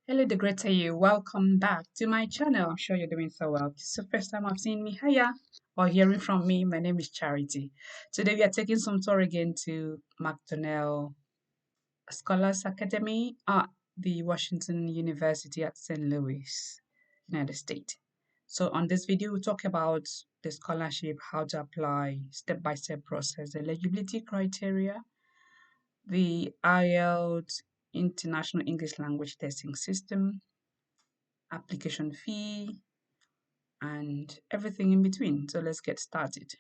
Hello, the greater you. Welcome back to my channel. I'm sure you're doing so well. If this is the first time I've seen me, hiya, or hearing from me. My name is Charity. Today we are taking some tour again to McDonnell Scholars Academy at the Washington University at St. Louis, United States. So on this video, we'll talk about the scholarship, how to apply, step-by-step process, the eligibility criteria, the IELTS International English Language Testing System, application fee, and everything in between. So let's get started.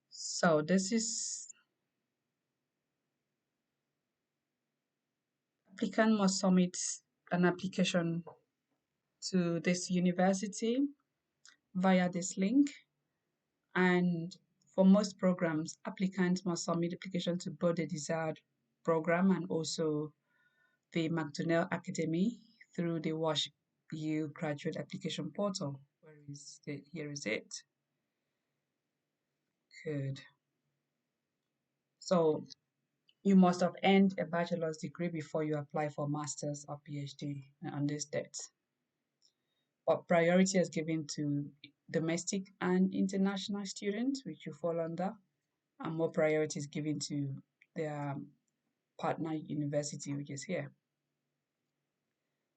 So this is applicant must submit an application to this university via this link. And for most programs, applicants must submit application to both the desired program and also the McDonnell Academy through the WashU graduate application portal. Where is it? Here is it. Good. So you must have earned a bachelor's degree before you apply for master's or PhD on this debt. But priority is given to domestic and international students, which you fall under, and more priority is given to their partner university, which is here.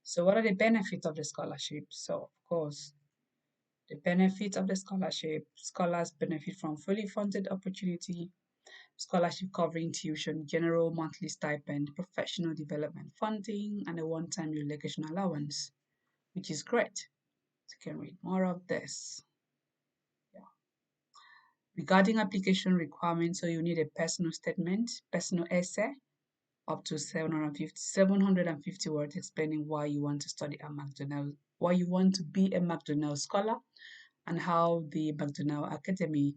So what are the benefits of the scholarship? So of course, the benefits of the scholarship, scholars benefit from fully funded opportunity, scholarship covering tuition, general monthly stipend, professional development funding, and a one-time relocation allowance, which is great. You can read more of this. Yeah. Regarding application requirements, so you need a personal statement, personal essay, up to 750 words explaining why you want to study at McDonnell, why you want to be a McDonnell scholar, and how the McDonnell Academy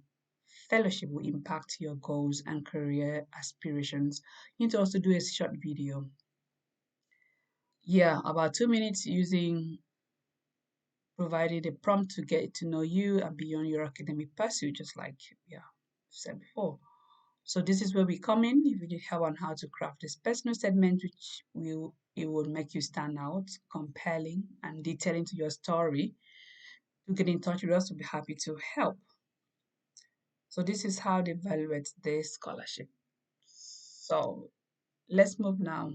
fellowship will impact your goals and career aspirations. You need to also do a short video. Yeah, about 2 minutes using providing a prompt to get to know you and beyond your academic pursuit, just like said before. So this is where we come in. If you need help on how to craft this personal statement, which will make you stand out, compelling, and detailing to your story, to get in touch with us, we'll be happy to help. So this is how they evaluate the scholarship. So let's move now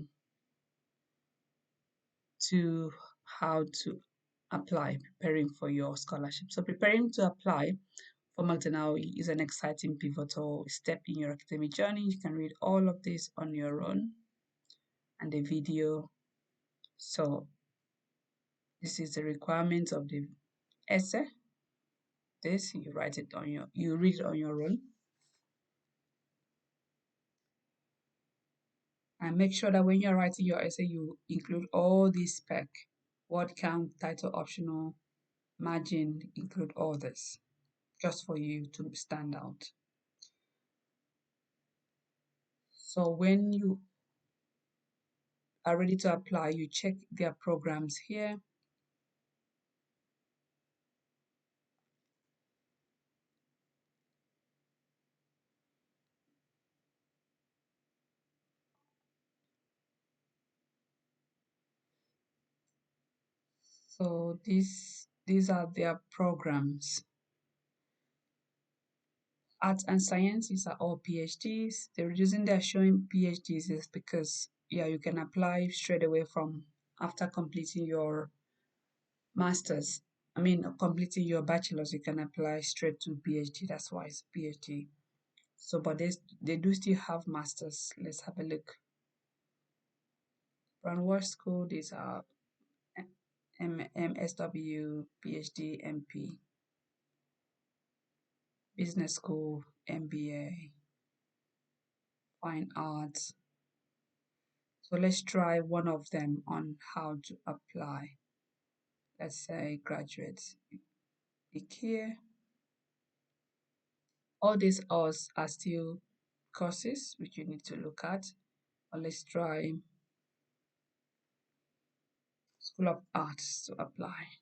to how to apply, preparing for your scholarship. So preparing to apply for McDonnell is an exciting pivotal step in your academic journey. You can read all of this on your own and the video. So this is the requirement of the essay. This you write it on you read it on your own. And make sure that when you're writing your essay, you include all these spec, word count, title optional, margin, include all this, just for you to stand out. So when you are ready to apply, you check their programs here. So these are their programs. Arts and sciences are all PhDs. The reason they're showing PhDs is because you can apply straight away from after completing your master's. I mean, completing your bachelor's, you can apply straight to PhD. That's why it's PhD. So, but they do still have masters. Let's have a look. Wash School, these are MSW, PhD, MP. Business School, MBA, Fine Arts. So let's try one of them on how to apply. Let's say graduates. Click here. All these are still courses which you need to look at. But let's try School of Arts to apply.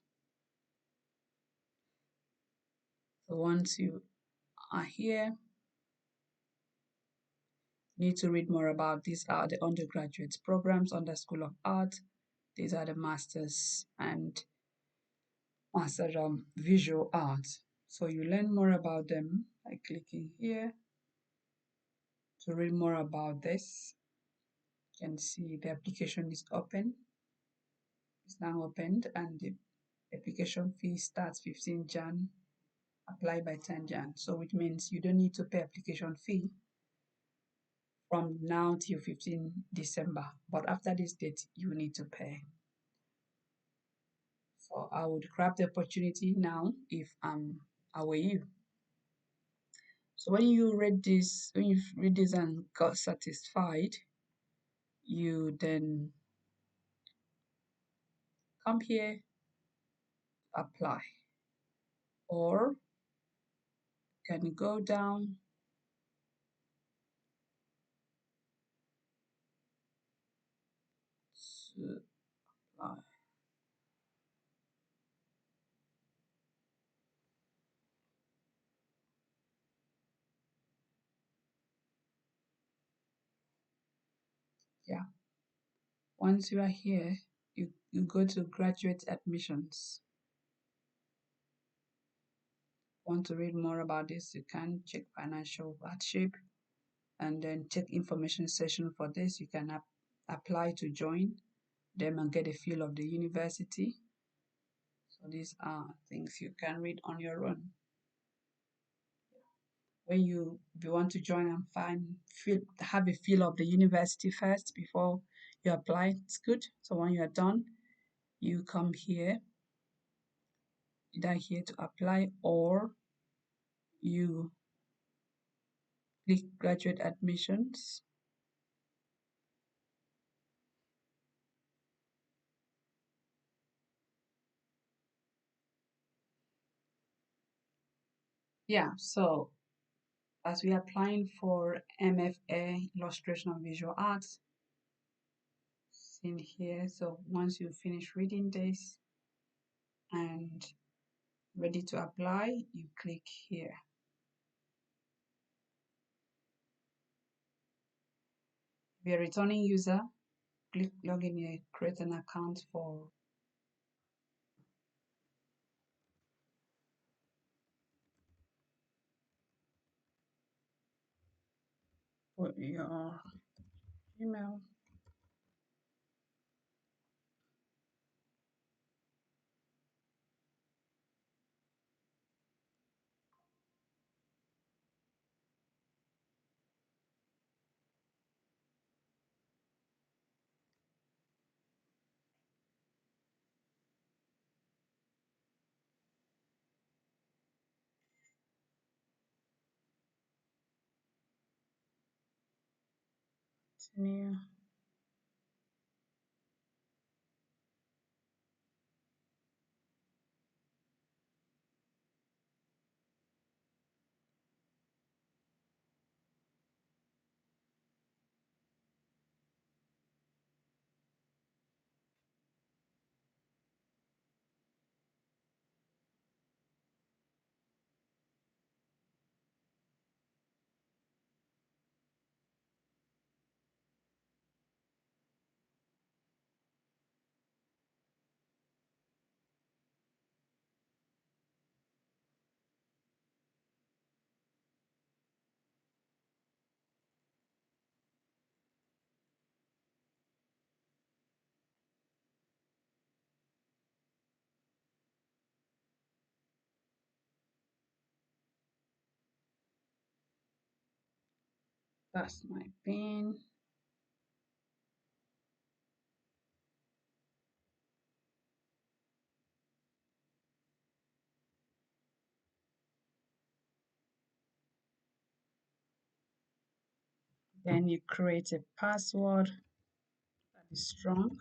So once you are here, Need to read more about. These are the undergraduate programs under School of Art. These are the masters and master visual arts. So you learn more about them by clicking here to read more about this. You can see the application is open. It's now opened and the application fee starts 15 Jan, apply by 10 Jan. So which means you don't need to pay application fee from now till 15 December. But after this date, you need to pay. So I would grab the opportunity now if I were you. So when you read this and got satisfied, you then come here, apply, or can go down to apply. Yeah, once you are here, you go to graduate admissions. Want to read more about this, you can check financial hardship and then check information session for this. You can apply to join them and get a feel of the university. So these are things you can read on your own. When if you want to join and have a feel of the university first before you apply, it's good. So when you are done, you come here, either here to apply or you click graduate admissions. Yeah, so as we are applying for MFA illustration and visual arts, in here. So once you finish reading this and ready to apply, you click here. If you're a returning user, click login here, create an account for your email. Continue. That's my pin. Then you create a password that is strong.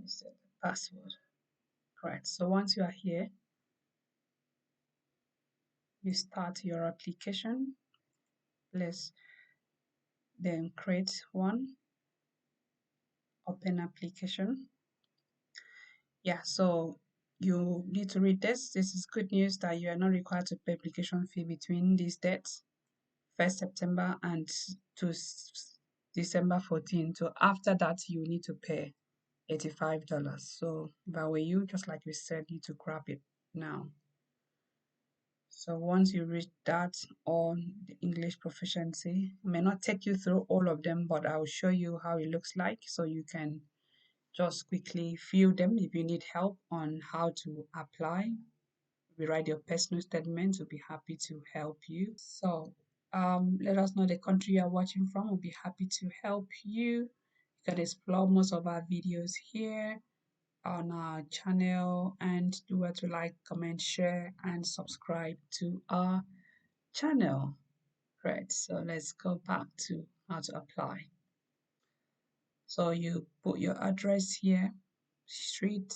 me set the password. Right. So once you are here, you start your application. Let's then create one, open application. Yeah, so you need to read this. This is good news that you are not required to pay application fee between these dates, 1st September and to December 14. So after that, you need to pay $85. So if I were you, just like we said, you need to grab it now. So once you reach that on the English proficiency, I may not take you through all of them, but I'll show you how it looks like so you can just quickly fill them if you need help on how to apply. We write your personal statement, we'll be happy to help you. So let us know the country you are watching from. We'll be happy to help you. You can explore most of our videos here on our channel, and do what you like, comment, share, and subscribe to our channel. Right, so let's go back to how to apply. So you put your address here, street,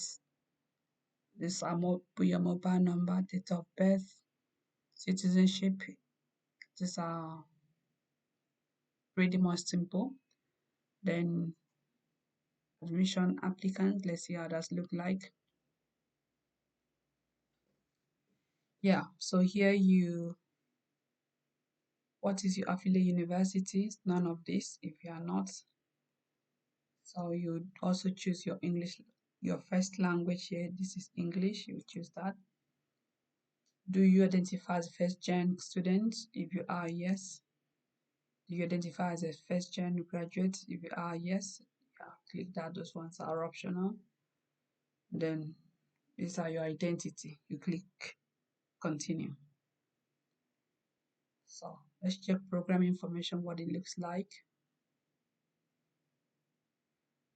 this put your mobile number, date of birth, citizenship. These are pretty much simple. Then admission applicant, let's see how that look like. Yeah, so here what is your affiliate universities? None of this if you are not. So you also choose your English, your first language here. This is English, you choose that. Do you identify as a first gen student? If you are, yes. Do you identify as a first gen graduate? If you are, yes. Yeah, click that. Those ones are optional. Then these are your identity. You click continue. So let's check program information, what it looks like.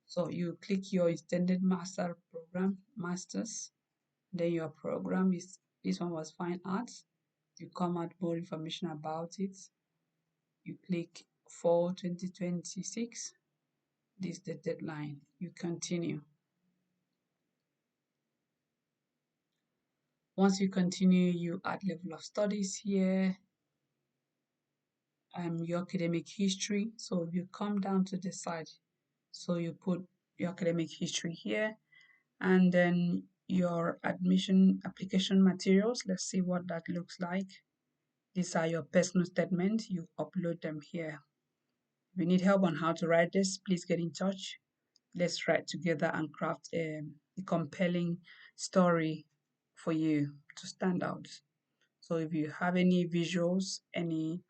So you click your extended master program, masters. Then your program is, this one was fine arts. You come out more information about it. You click fall 2026. This is the deadline. You continue. Once you continue, you add level of studies here, your academic history. So if you come down to the side, so you put your academic history here, and then your admission application materials. Let's see what that looks like. These are your personal statements. You upload them here. If you need help on how to write this, please get in touch. Let's write together and craft a compelling story for you to stand out. So if you have any visuals, any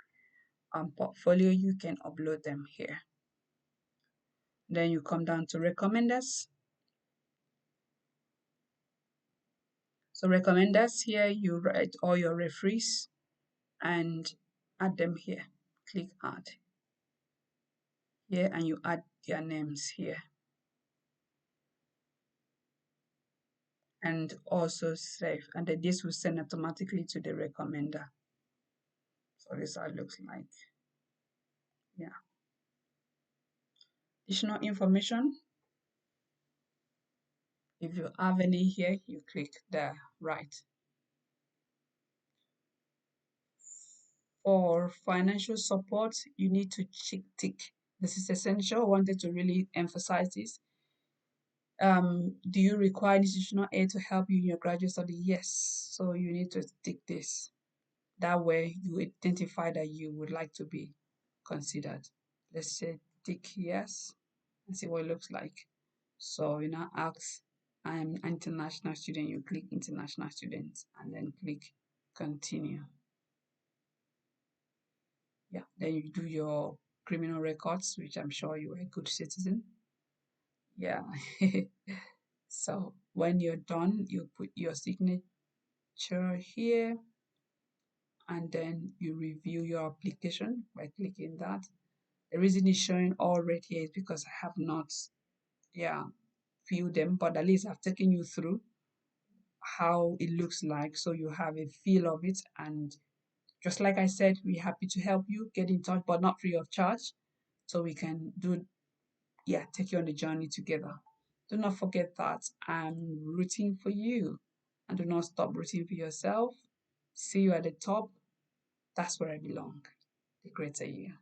portfolio, you can upload them here. Then you come down to recommenders. So recommenders here, you write all your referees and add them here. Click add here and you add their names here. And also save, and then this will send automatically to the recommender. So this is how it looks like. Yeah. Additional information. If you have any here, you click the right. For financial support, you need to tick. This is essential. I wanted to really emphasize this. Do you require institutional aid to help you in your graduate study? Yes. So you need to tick this. That way you identify that you would like to be considered. Let's say tick yes and see what it looks like. So you now ask, I'm an international student. You click international student and then click continue. Yeah, then you do your criminal records, which I'm sure you're a good citizen. Yeah. So when you're done, you put your signature here and then you review your application by clicking that. The reason it's showing all red here is because I have not, yeah, filled them, but at least I've taken you through how it looks like so you have a feel of it. And just like I said, we're happy to help you. Get in touch, but not free of charge. So we can do, yeah, take you on the journey together. Do not forget that I'm rooting for you. And do not stop rooting for yourself. See you at the top. That's where I belong. The greater you.